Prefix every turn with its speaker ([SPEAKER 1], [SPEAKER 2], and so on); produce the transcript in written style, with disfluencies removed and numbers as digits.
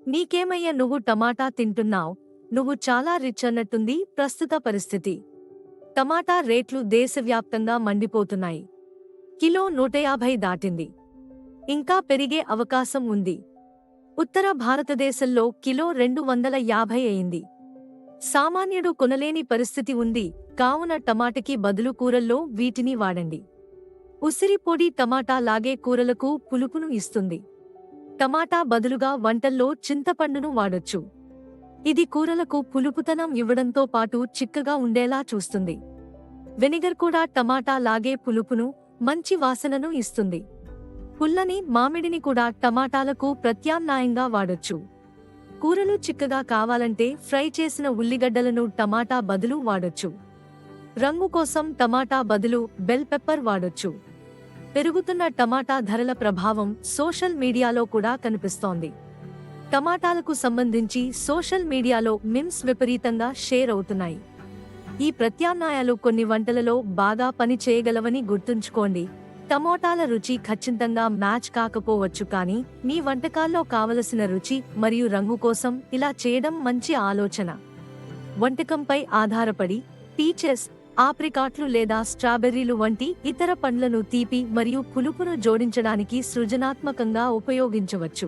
[SPEAKER 1] నీకేమయ్య నువ్వు టమాటా తింటున్నావ్? నువ్వు చాలా రిచ్ అన్నట్టుంది ప్రస్తుత పరిస్థితి. టమాటా రేట్లు దేశవ్యాప్తంగా మండిపోతున్నాయి. కిలో 150 దాటింది. ఇంకా పెరిగే అవకాశం ఉంది. ఉత్తర భారతదేశంలో కిలో 250 అయింది. సామాన్యుడు కొనలేని పరిస్థితి ఉంది. కావున టమాటకి బదులు కూరల్లో వీటిని వాడండి. ఉసిరి పొడి టమాటా లాగే కూరలకు పులుపును ఇస్తుంది. టమాటా బదులుగా వంటల్లో చింతపండును వాడొచ్చు. ఇది కూరలకు పులుపుతనం ఇవ్వడంతో పాటు చిక్కగా ఉండేలా చూస్తుంది. వెనిగర్ కూడా టమాటా లాగే పులుపును, మంచి వాసనను ఇస్తుంది. పుల్లని మామిడిని కూడా టమాటాలకు ప్రత్యామ్నాయంగా వాడొచ్చు. కూరలు చిక్కగా కావాలంటే ఫ్రై చేసిన ఉల్లిగడ్డలను టమాటా బదులు వాడొచ్చు. రంగు కోసం టమాటా బదులు బెల్ పెప్పర్ వాడొచ్చు. పెరుగుతున్న టమాటా ధరల ప్రభావం సోషల్ మీడియాలో కూడా కనిపిస్తోంది. టమాటాలకు సంబంధించి సోషల్ మీడియాలో మీమ్స్ విపరీతంగా షేర్ అవుతున్నాయి. ఈ ప్రత్యామ్నాయాలు కొన్ని వంటలలో బాగా పని చేయగలవని గుర్తుంచుకోండి. టమోటాల రుచి ఖచ్చితంగా మ్యాచ్ కాకపోవచ్చు, కానీ మీ వంటకాల్లో కావలసిన రుచి మరియు రంగు కోసం ఇలా చేయడం మంచి ఆలోచన. వంటకంపై ఆధారపడి పీచెస్, ఆప్రికాట్లు లేదా స్ట్రాబెర్రీలు వంటి ఇతర పండ్లను తీపి మరియు పులుపును జోడించడానికి సృజనాత్మకంగా ఉపయోగించవచ్చు.